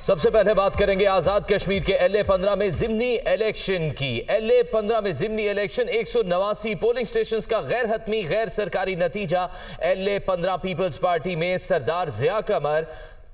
سب سے پہلے بات کریں گے آزاد کشمیر کے LA-15 میں ضمنی الیکشن کی۔ LA-15 میں ضمنی الیکشن 189 پولنگ سٹیشنز کا غیر حتمی غیر سرکاری نتیجہ۔ LA-15 پیپلز پارٹی میں سردار ضیاء قمر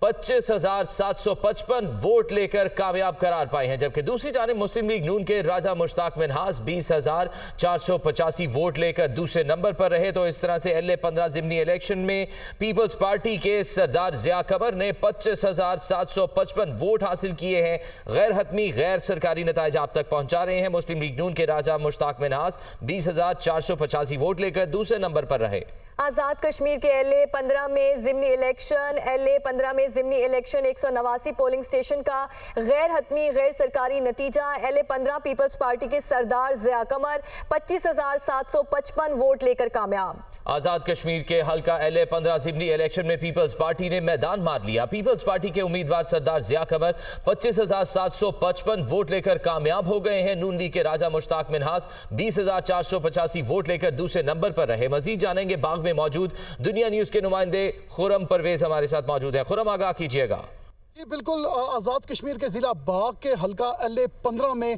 25,755 ووٹ لے کر کامیاب قرار پائے ہیں، جبکہ دوسری جانب مسلم لیگ نون کے راجہ مشتاق منہاس 20,485 ووٹ لے کر دوسرے نمبر پر رہے۔ تو اس طرح سے LA-15 ضمنی الیکشن میں پیپلز پارٹی کے سردار ضیاء قمر نے 25,755 ووٹ حاصل کیے ہیں۔ غیر حتمی غیر سرکاری نتائج آپ تک پہنچا رہے ہیں۔ مسلم لیگ نون کے راجہ مشتاق منہاس 20,485 ووٹ لے کر دوسرے نمبر پر رہے۔ آزاد کشمیر کے LA-15 میں ضمنی الیکشن۔ LA-15 میں ضمنی الیکشن 189 پولنگ سٹیشن کا غیر حتمی غیر سرکاری نتیجہ۔ LA-15 پیپلز پارٹی کے سردار ضیاء قمر 25,755 ووٹ لے کر کامیاب۔ آزاد کشمیر کے حلقہ LA-15 ضمنی الیکشن میں پیپلز پارٹی نے میدان مار لیا۔ پیپلز پارٹی کے امیدوار سردار ضیاء قمر 25,755 ووٹ لے کر کامیاب ہو گئے ہیں۔ نون لیگ کے راجہ مشتاق منہاس 20,485 ووٹ لے کر دوسرے نمبر پر رہے۔ مزید جانیں گے باغ میں موجود دنیا نیوز کے نمائندے خرم پرویز ہمارے ساتھ موجود ہیں۔ خرم، آگاہ کیجیے گا۔ جی بالکل، آزاد کشمیر کے ضلع باغ کے حلقہ LA-15 میں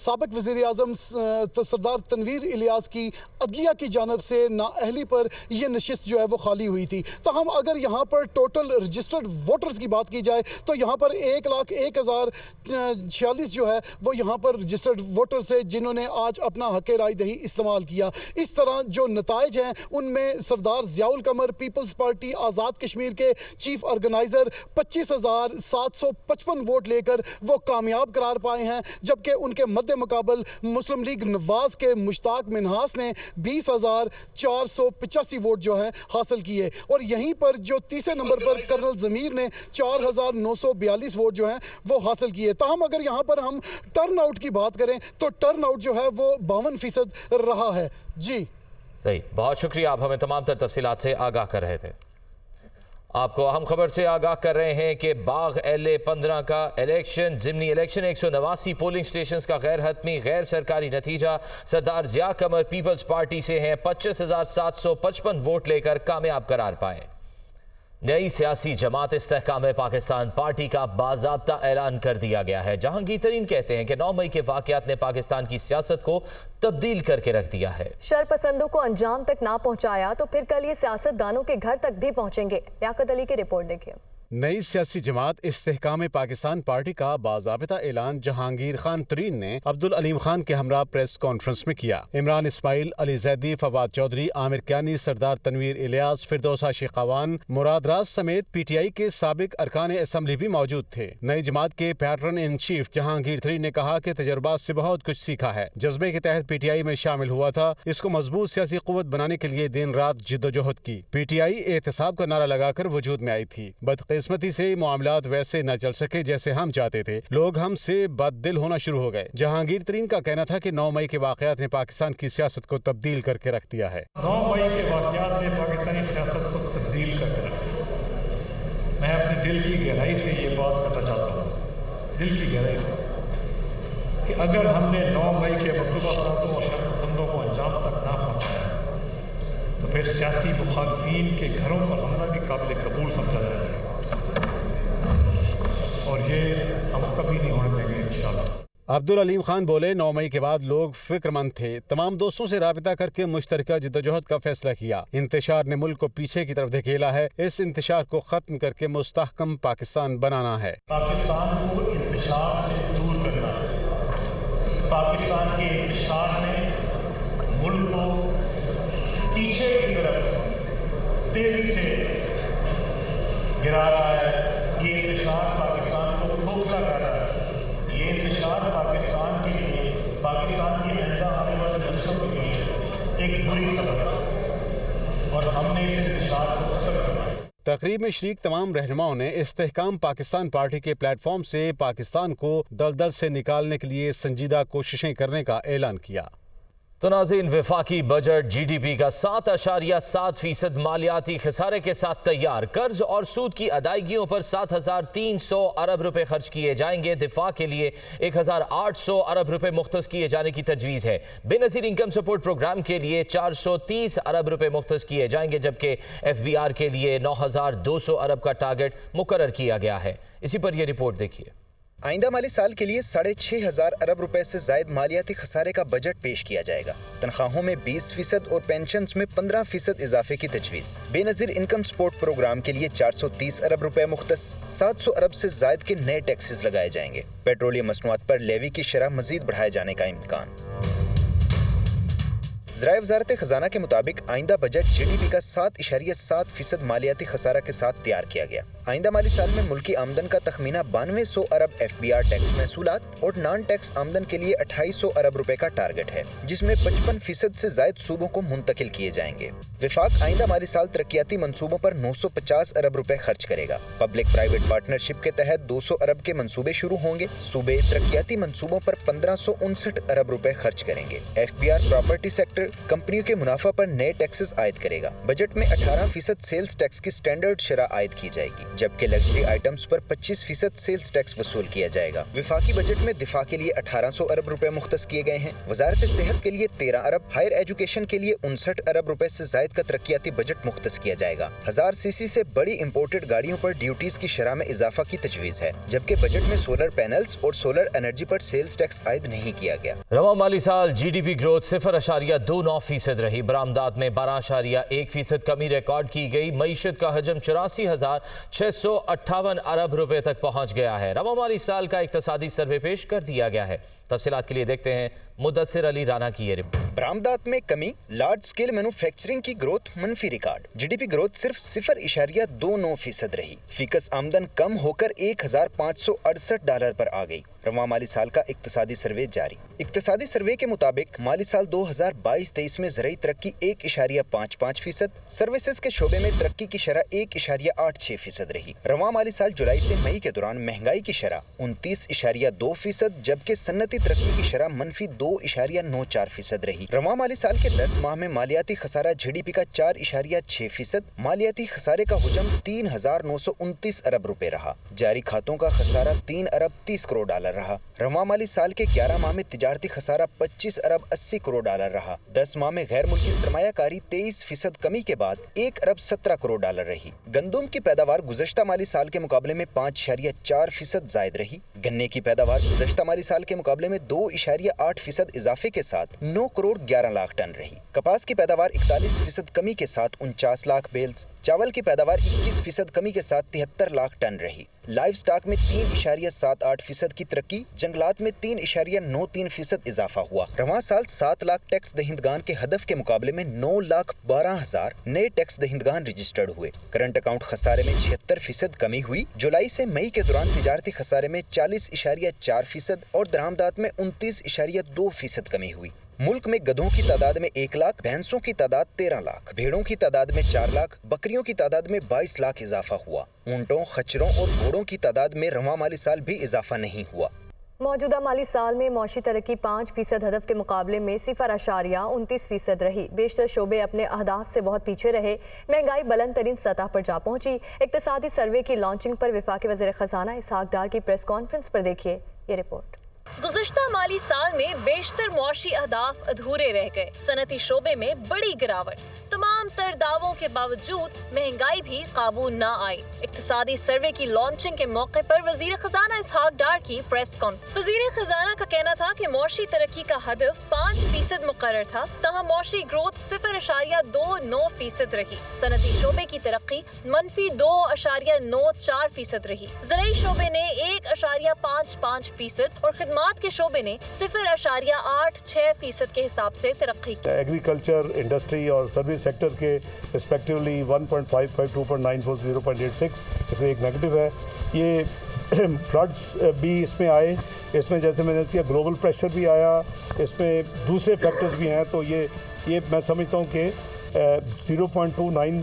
سابق وزیر اعظم سردار تنویر الیاس کی عدلیہ کی جانب سے نااہلی پر یہ نشست جو ہے وہ خالی ہوئی تھی۔ تاہم اگر یہاں پر ٹوٹل رجسٹرڈ ووٹرز کی بات کی جائے تو یہاں پر 1,01,046 جو ہے وہ یہاں پر رجسٹرڈ ووٹرز تھے جنہوں نے آج اپنا حق رائے دہی استعمال کیا۔ اس طرح جو نتائج ہیں ان میں سردار ضیاء القمر پیپلز پارٹی آزاد کشمیر کے چیف آرگنائزر 25,755 ووٹ لے کر وہ کامیاب قرار پائے ہیں، جبکہ ان کے مد مقابل مسلم لیگ نواز کے مشتاق منہاس نے 20,485 ووٹ جو ہیں حاصل کیے، اور یہیں پر جو تیسرے نمبر پر کرنل ضمیر نے 4,942 ووٹ جو ہیں وہ حاصل کیے۔ تاہم اگر یہاں پر ہم ٹرن آؤٹ کی بات کریں تو ٹرن آؤٹ جو ہے وہ 52% رہا ہے۔ جی صحیح، بہت شکریہ، آپ ہمیں تمام تر تفصیلات سے آگاہ کر رہے تھے۔ آپ کو اہم خبر سے آگاہ کر رہے ہیں کہ باغ LA-15 کا الیکشن ضمنی الیکشن 189 پولنگ سٹیشنز کا غیر حتمی غیر سرکاری نتیجہ سردار ضیاء قمر پیپلز پارٹی سے ہیں، 25,755 ووٹ لے کر کامیاب قرار پائے۔ نئی سیاسی جماعت استحکام پاکستان پارٹی کا باضابطہ اعلان کر دیا گیا ہے۔ جہانگیر ترین کہتے ہیں کہ 9 مئی کے واقعات نے پاکستان کی سیاست کو تبدیل کر کے رکھ دیا ہے۔ شر پسندوں کو انجام تک نہ پہنچایا تو پھر کل یہ سیاست دانوں کے گھر تک بھی پہنچیں گے۔ لیاقت علی کی رپورٹ دیکھیں۔ نئی سیاسی جماعت استحکام پاکستان پارٹی کا باضابطہ اعلان جہانگیر خان ترین نے عبدالعلیم خان کے ہمراہ پریس کانفرنس میں کیا۔ عمران اسماعیل، علی زیدی، فواد چودھری، عامر کیانی، سردار تنویر الیاس، فردوس شیخاوان، مراد راز سمیت PTI کے سابق ارکان اسمبلی بھی موجود تھے۔ نئی جماعت کے پیٹرن ان چیف جہانگیر ترین نے کہا کہ تجربات سے بہت کچھ سیکھا ہے۔ جذبے کے تحت PTI میں شامل ہوا تھا، اس کو مضبوط سیاسی قوت بنانے کے لیے دن رات جدوجہد کی۔ PTI احتساب کا نعرہ لگا کر وجود میں آئی تھی۔ بدقسمتی سے معاملات ویسے نہ چل سکے جیسے ہم چاہتے تھے، لوگ ہم سے بد دل ہونا شروع ہو گئے۔ جہانگیر ترین کا کہنا تھا کہ 9 مئی کے واقعات نے پاکستان کی سیاست کو تبدیل کر کے رکھ دیا ہے۔ 9 مئی کے واقعات نے پاکستانی سیاست کو تبدیل کر کے رکھ دیا۔ میں اپنے دل کی گہرائی سے یہ بات کرنا چاہتا ہوں، دل کی گہرائی سے، کہ اگر ہم نے 9 مئی کے مطلوبہ سازوں اور شر پسندوں کو انجام تک نہ پہنچایا تو پھر سیاسی مخالفین کے گھروں پر حملہ بھی قابل قبول سمجھا جائے گا، اور یہ ہم کبھی نہیں ہونے دیں گے انشاءاللہ۔ عبدالعلیم خان بولے، 9 مئی کے بعد لوگ فکر مند تھے، تمام دوستوں سے رابطہ کر کے مشترکہ جدوجہد کا فیصلہ کیا۔ انتشار نے ملک کو پیچھے کی طرف دھکیلا ہے، اس انتشار کو ختم کر کے مستحکم پاکستان بنانا ہے۔ پاکستان کو انتشار سے دور کرنا ہے۔ پاکستان کے انتشار نے ملک کو پیچھے کی طرف تیزی سے گرا رہا ہے۔ یہ انتشار پاکستان کو کھوکھلا کر رہا ہے۔ یہ انتشار پاکستان کے لیے، پاکستان کی آئندہ آنے والے نسلوں کے لیے ایک بری خبر ہے، اور ہم نے اس انتشار کو ختم کرنا ہے۔ تقریب میں شریک تمام رہنماؤں نے استحکام پاکستان پارٹی کے پلیٹ فارم سے پاکستان کو دلدل سے نکالنے کے لیے سنجیدہ کوششیں کرنے کا اعلان کیا۔ تو ناظرین، وفاقی بجٹ GDP کا 7.7% مالیاتی خسارے کے ساتھ تیار، قرض اور سود کی ادائیگیوں پر 7,300 ارب روپے خرچ کیے جائیں گے۔ دفاع کے لیے 1,800 ارب روپے مختص کیے جانے کی تجویز ہے۔ بے نظیر انکم سپورٹ پروگرام کے لیے 430 ارب روپے مختص کیے جائیں گے، جبکہ FBR کے لیے 9,200 ارب کا ٹارگٹ مقرر کیا گیا ہے۔ اسی پر یہ رپورٹ دیکھیے۔ آئندہ مالی سال کے لیے 6,500 ارب روپے سے زائد مالیاتی خسارے کا بجٹ پیش کیا جائے گا۔ تنخواہوں میں 20% اور پینشنز میں 15% اضافے کی تجویز۔ بے نظیر انکم سپورٹ پروگرام کے لیے 430 ارب روپے مختص، 700 ارب سے زائد کے نئے ٹیکسز لگائے جائیں گے۔ پیٹرولیم مصنوعات پر لیوی کی شرح مزید بڑھائے جانے کا امکان۔ ذرائع وزارت خزانہ کے مطابق آئندہ بجٹ GDP کا 7.7% مالیاتی خسارہ کے ساتھ تیار کیا گیا۔ آئندہ مالی سال میں ملکی آمدن کا تخمینہ 9200 ارب FBR ٹیکس محصولات اور نان ٹیکس آمدن کے لیے 2800 ارب روپے کا ٹارگٹ ہے، جس میں 55% سے زائد صوبوں کو منتقل کیے جائیں گے۔ وفاق آئندہ مالی سال ترقیاتی منصوبوں پر 950 ارب روپے خرچ کرے گا۔ پبلک پرائیویٹ پارٹنرشپ کے تحت 200 ارب کے منصوبے شروع ہوں گے۔ صوبے ترقیاتی منصوبوں پر 1559 ارب روپے خرچ کریں گے۔ FBR پراپرٹی سیکٹر کمپنیوں کے منافع پر نئے ٹیکسز عائد کرے گا۔ بجٹ میں 18% سیلز ٹیکس کی سٹینڈرڈ شرح عائد کی جائے گی، جبکہ لگژری آئٹمز پر 25% سیلز ٹیکس وصول کیا جائے گا۔ وفاقی بجٹ میں دفاع کے لیے 1800 ارب روپے مختص کیے گئے ہیں۔ وزارت صحت کے لیے 13 ارب، ہائر ایجوکیشن کے لیے 59 ارب روپے سے زائد کا ترقیاتی بجٹ مختص کیا جائے گا۔ 1000 cc سے بڑی امپورٹڈ گاڑیوں پر ڈیوٹیز کی شرح میں اضافہ کی تجویز ہے، جبکہ بجٹ میں سولر پینلز اور سولر انرجی پر سیلز ٹیکس عائد نہیں کیا گیا۔ رواں مالی سال GDP گروتھ 0.29% رہی۔ برآمدات میں 12.1% کمی ریکارڈ کی گئی۔ معیشت کا حجم 84,658 ارب روپے تک پہنچ گیا ہے۔ رواں مالی سال کا اقتصادی سروے پیش کر دیا گیا ہے۔ تفصیلات کے لیے دیکھتے ہیں مدثر علی رانا کی یہ رپورٹ۔ برآمدات میں کمی، لارج سکیل مینوفیکچرنگ کی گروتھ منفی ریکارڈ۔ GDP گروتھ صرف 0.29% رہی۔ فیکس آمدن کم ہو کر $1,568 پر آ گئی۔ رواں مالی سال کا اقتصادی سروے جاری۔ اقتصادی سروے کے مطابق مالی سال 2022-23 میں زرعی ترقی 1.55%، سروسز کے شعبے میں ترقی کی شرح 1.86% رہی۔ رواں مالی سال جولائی سے مئی کے دوران مہنگائی کی شرح 29.2%، جبکہ صنعتی ترقی کی شرح منفی 2.94% رہی۔ رواں مالی سال کے 10 ماہ میں مالیاتی خسارہ GDP کا 4.6%، مالیاتی خسارے کا حجم 3,929 ارب روپے رہا۔ جاری کھاتوں کا خسارہ 3 ارب 30 کروڑ ڈالر رہا۔ رواں مالی سال کے 11 ماہ میں تجارتی خسارہ 25 ارب 80 کروڑ ڈالر رہا۔ 10 ماہ میں غیر ملکی سرمایہ کاری 23% کمی کے بعد 1 ارب 17 کروڑ ڈالر رہی۔ گندم کی پیداوار گزشتہ مالی سال کے مقابلے میں 5.4% زائد رہی۔ گنے کی پیداوار گزشتہ مالی سال کے مقابلے میں 2.8% اضافے کے ساتھ 9 کروڑ 11 لاکھ ٹن رہی۔ کپاس کی پیداوار 41% کمی کے ساتھ 49 لاکھ بیلز، چاول کی پیداوار 21% کمی کے ساتھ 73 لاکھ ٹن رہی۔ لائف سٹاک میں 3.78% کی ترقی، جنگلات میں 3.93% اضافہ ہوا۔ رواں سال 7 لاکھ ٹیکس دہندگان کے ہدف کے مقابلے میں 9,12,000 نئے ٹیکس دہندگان رجسٹرڈ ہوئے۔ کرنٹ اکاؤنٹ خسارے میں 76% کمی ہوئی۔ جولائی سے مئی کے دوران تجارتی خسارے میں 40.4% اور درآمدات میں 29.2% کمی ہوئی۔ ملک میں گدھوں کی تعداد میں 1 لاکھ، بھینسوں کی تعداد 13 لاکھ، بھیڑوں کی تعداد میں 4 لاکھ، بکریوں کی تعداد میں 22 لاکھ اضافہ ہوا۔ اونٹوں، خچروں اور گھوڑوں کی تعداد میں رواں مالی سال بھی اضافہ نہیں ہوا۔ موجودہ مالی سال میں معاشی ترقی 5% ہدف کے مقابلے میں 0.29% رہی۔ بیشتر شعبے اپنے اہداف سے بہت پیچھے رہے۔ مہنگائی بلند ترین سطح پر جا پہنچی۔ اقتصادی سروے کی لانچنگ پر وفاقی وزیر خزانہ اسحاق ڈار کی پریس کانفرنس پر دیکھیے یہ رپورٹ۔ گزشتہ مالی سال میں بیشتر معاشی اہداف ادھورے رہ گئے۔ صنعتی شعبے میں بڑی گراوٹ۔ تمام تر دعووں کے باوجود مہنگائی بھی قابو نہ آئی۔ اقتصادی سروے کی لانچنگ کے موقع پر وزیر خزانہ اسحاق ڈار کی پریس کانفرنس۔ وزیر خزانہ کا کہنا تھا کہ معاشی ترقی کا ہدف 5% مقرر تھا، تاہم معاشی گروتھ 0.29% رہی۔ صنعتی شعبے کی ترقی منفی 2.94% رہی۔ زرعی شعبے نے 1.55% اور خدمات کے شعبے نے 0.86% کے حساب سے ترقی کی۔ ایگریکلچر، انڈسٹری اور سروس سیکٹر کے ریسپیکٹیولی 1.55, 2.94, 0.86 اس میں ایک نیگیٹو ہے۔ یہ فلڈز بھی اس میں آئے، اس میں جیسے میں نے کیا گلوبل پریشر بھی آیا، اس میں دوسرے فیکٹرز بھی ہیں، تو یہ میں سمجھتا ہوں کہ 0.29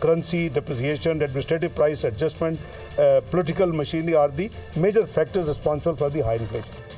currency depreciation, administrative price adjustment, political machinery are the major factors responsible for the high inflation.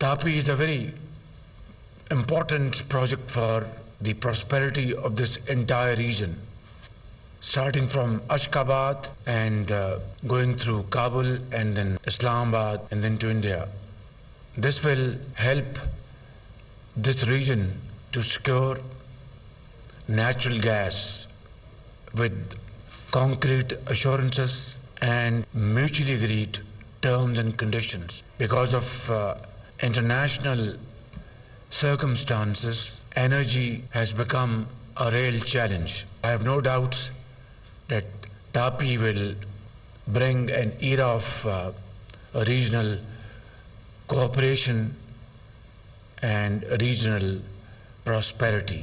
Tapi is a very important project for the prosperity of this entire region, starting from Ashgabat and going through Kabul and then Islamabad and then to India. This will help this region to secure natural gas with concrete assurances and mutually agreed terms and conditions. Because of international circumstances, energy has become a real challenge. I have no doubts that TAPI will bring an era of regional cooperation and regional prosperity.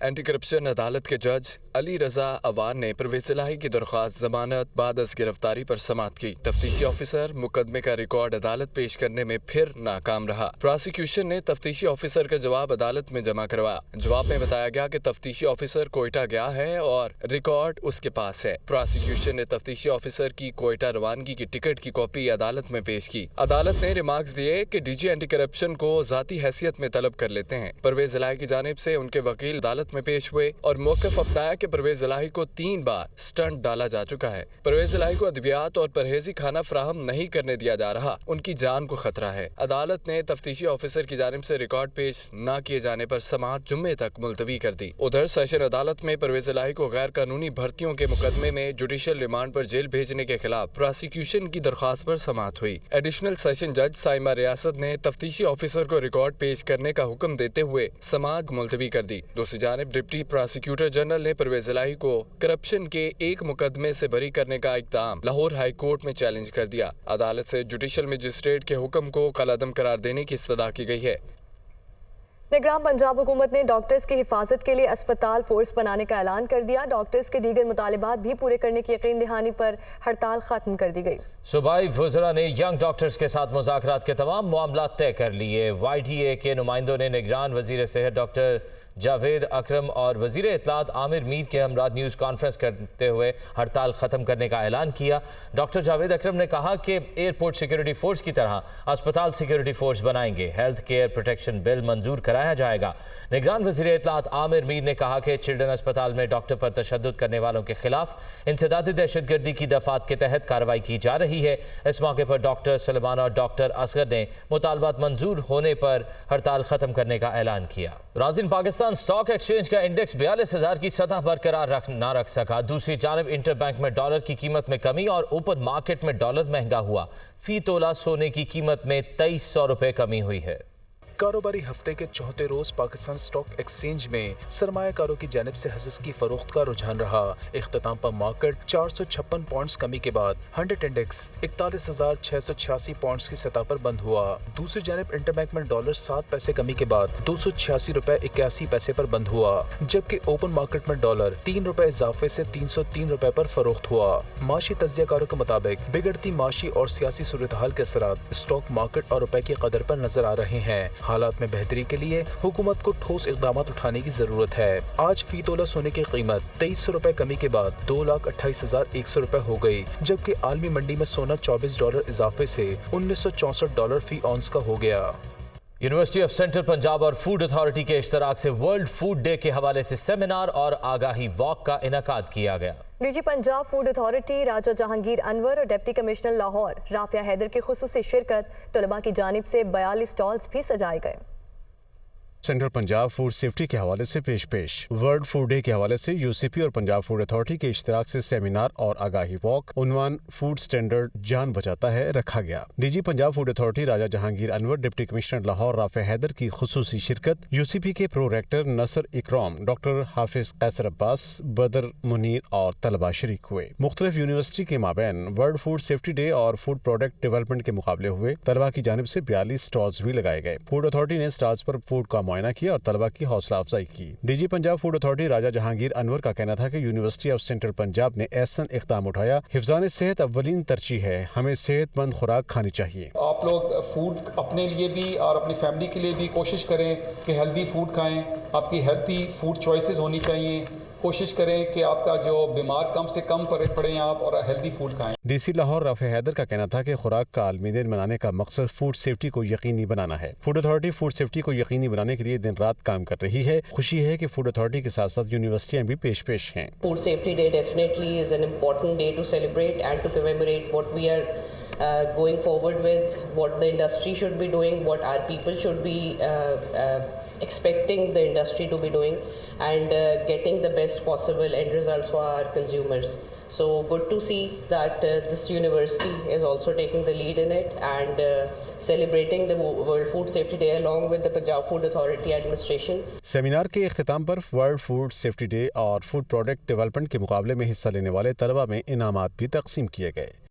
Anti corruption عدالت کے جج علی رضا اوان نے پرویز الہی کی درخواست ضمانت بعد از گرفتاری پر سماعت کی۔ تفتیشی آفیسر مقدمے کا ریکارڈ عدالت پیش کرنے میں پھر ناکام رہا۔ پراسیکیوشن نے تفتیشی آفیسر کا جواب عدالت میں جمع کروایا۔ جواب میں بتایا گیا کہ تفتیشی آفیسر کوئٹہ گیا ہے اور ریکارڈ اس کے پاس ہے۔ پراسیکیوشن نے تفتیشی آفیسر کی کوئٹہ روانگی کی ٹکٹ کی کاپی عدالت میں پیش کی۔ عدالت نے ریمارکس دیے کہ ڈی جی اینٹی کرپشن کو ذاتی حیثیت میں طلب کر لیتے ہیں۔ پرویز الہی کی جانب سے ان کے وکیل عدالت میں پیش ہوئے اور موقف اپنایا کہ پرویز الہی کو 3 بار سٹنٹ ڈالا جا چکا ہے۔ پرویز الہی کو ادویات اور پرہیزی کھانا فراہم نہیں کرنے دیا جا رہا، ان کی جان کو خطرہ ہے۔ عدالت نے تفتیشی آفیسر کی جانب سے ریکارڈ پیش نہ کیے جانے پر سماعت جمعے تک ملتوی کر دی۔ ادھر سیشن عدالت میں پرویز الہی کو غیر قانونی بھرتیوں کے مقدمے میں جوڈیشل ریمانڈ پر جیل بھیجنے کے خلاف پراسیکیوشن کی درخواست پر سماعت ہوئی۔ ایڈیشنل سیشن جج سائمہ ریاست نے تفتیشی آفیسر کو ریکارڈ پیش کرنے کا حکم دیتے ہوئے سماعت ملتوی کر دی۔ دوسری جانب ڈپٹی پراسیکیوٹر جنرل نے پرویز الہی کو کرپشن کے ایک مقدمے سے بری کرنے کا اقدام لاہور ہائی کورٹ میں چیلنج کر دیا۔ عدالت سے جوڈیشل مجسٹریٹ کے حکم کو کالعدم قرار دینے کی استدعا کی گئی ہے۔ نگراں پنجاب حکومت نے ڈاکٹرز کی حفاظت کے لیے اسپتال فورس بنانے کا اعلان کر دیا۔ ڈاکٹرز کے دیگر مطالبات بھی پورے کرنے کی یقین دہانی پر ہڑتال ختم کر دی گئی۔ صوبائی وزراء نے ینگ ڈاکٹرز کے ساتھ مذاکرات کے تمام معاملات طے کر لیے۔ وائی ڈی اے کے نمائندوں نے نگران وزیر صحت ڈاکٹر جاوید اکرم اور وزیر اطلاعات عامر میر کے ہمراہ نیوز کانفرنس کرتے ہوئے ہڑتال ختم کرنے کا اعلان کیا۔ ڈاکٹر جاوید اکرم نے کہا کہ ایئرپورٹ سیکیورٹی فورس کی طرح اسپتال سیکیورٹی فورس بنائیں گے۔ ہیلتھ کیئر پروٹیکشن بل منظور کرایا جائے گا۔ نگران وزیر اطلاعات عامر میر نے کہا کہ چلڈرن اسپتال میں ڈاکٹر پر تشدد کرنے والوں کے خلاف انسداد دہشت گردی کی دفعات کے تحت کارروائی کی جا رہی ہے۔ اس موقع پر ڈاکٹر سلیمان اور ڈاکٹر اصغر نے مطالبات منظور ہونے پر ہڑتال ختم کرنے کا اعلان کیا۔ رازن پاکستان سٹاک ایکسچینج کا انڈیکس 42,000 کی سطح برقرار نہ رکھ سکا۔ دوسری جانب انٹر بینک میں ڈالر کی قیمت میں کمی اور اوپن مارکیٹ میں ڈالر مہنگا ہوا۔ فی تولہ سونے کی قیمت میں 2300 روپے کمی ہوئی ہے۔ کاروباری ہفتے کے چوتھے روز پاکستان سٹاک ایکسچینج میں سرمایہ کاروں کی جانب سے حصص کی فروخت کا رجحان رہا۔ اختتام پر مارکیٹ 456 پوائنٹس کمی کے بعد 100 انڈیکس 41,686 پوائنٹس کی سطح پر بند ہوا۔ دوسری جانب انٹر بینک میں ڈالر 7 پیسے کمی کے بعد 286 روپے 81 پیسے پر بند ہوا، جبکہ اوپن مارکیٹ میں ڈالر 3 روپے اضافے سے 303 روپے پر فروخت ہوا۔ معاشی تجزیہ کاروں کے مطابق بگڑتی معاشی اور سیاسی صورتحال کے اثرات اسٹاک مارکیٹ اور روپے کی قدر پر نظر آ رہے ہیں۔ حالات میں بہتری کے لیے حکومت کو ٹھوس اقدامات اٹھانے کی ضرورت ہے۔ آج فی تولہ سونے کی قیمت 2300 روپے کمی کے بعد 2,28,100 روپے ہو گئی، جبکہ عالمی منڈی میں سونا $24 اضافے سے $1964 فی اونس کا ہو گیا۔ یونیورسٹی آف سینٹرل پنجاب اور فوڈ اتھارٹی کے اشتراک سے ورلڈ فوڈ ڈے کے حوالے سے سیمینار اور آگاہی واک کا انعقاد کیا گیا۔ D G Punjab food authority Raja Jahangir Anwar اور ڈپٹی کمشنر لاہور رافعہ حیدر کی خصوصی شرکت، طلباء کی جانب سے 42 سٹالز بھی سجائے گئے۔ سینٹرل پنجاب فوڈ سیفٹی کے حوالے سے پیش ورلڈ فوڈ ڈے کے حوالے سے یو سی پی اور پنجاب فوڈ اتھارٹی کے اشتراک سے سیمینار اور آگاہی واک عنوان فوڈ سٹینڈرڈ جان بچاتا ہے رکھا گیا۔ D G Punjab food authority Raja Jahangir Anwar, deputy commissioner Lahore Rafay Haider کی خصوصی شرکت، یو سی پی کے پرو ریکٹر نصر اکرام، ڈاکٹر حافظ قیصر عباس، بدر منیر اور طلباء شریک ہوئے۔ مختلف یونیورسٹی کے مابین ورلڈ فوڈ سیفٹی ڈے اور فوڈ پروڈکٹ ڈیولپمنٹ کے مقابلے ہوئے۔ طلباء کی جانب سے 42 سٹالز بھی لگائے گئے۔ فوڈ اتھارٹی نے سٹالز پر فوڈ کا معائنہ کیا اور طلباء کی حوصلہ افزائی کی۔ D G Punjab food authority Raja Jahangir Anwar کا کہنا تھا کہ یونیورسٹی آف سینٹرل پنجاب نے ایسا اقدام اٹھایا، حفظان صحت اولین ترجیح ہے، ہمیں صحت مند خوراک کھانی چاہیے۔ آپ لوگ فوڈ اپنے لیے بھی اور اپنی فیملی کے لیے بھی کوشش کریں کہ ہیلدی فوڈ کھائیں، آپ کی ہیلدی فوڈ چوائسیز ہونی چاہیے۔ کوشش کریں کہ آپ کا جو بیمار کم سے کم پڑیں آپ اور ہیلدی فوڈ کھائیں۔ ڈی سی لاہور رافع حیدر کا کہنا تھا کہ خوراک کا عالمی دن منانے کا مقصد فوڈ سیفٹی کو یقینی بنانا ہے۔ فوڈ اتھارٹی فوڈ سیفٹی کو یقینی بنانے کے لیے دن رات کام کر رہی ہے۔ خوشی ہے کہ فوڈ اتھارٹی کے ساتھ ساتھ یونیورسٹیاں بھی پیش ہیں۔ Food safety day definitely is an important day to celebrate and to commemorate what we are going forward with, what the industry should be doing, what our people should be expecting the industry to be doing, and getting the best possible end results for our consumers. So good to see that this university is also taking the lead in it and celebrating the World Food Safety Day along with the Punjab Food Authority administration. Seminar کے اختتام پر world food safety day اور food product development کے مقابلے میں حصہ لینے والے طلباء میں انعامات بھی تقسیم کیے گئے۔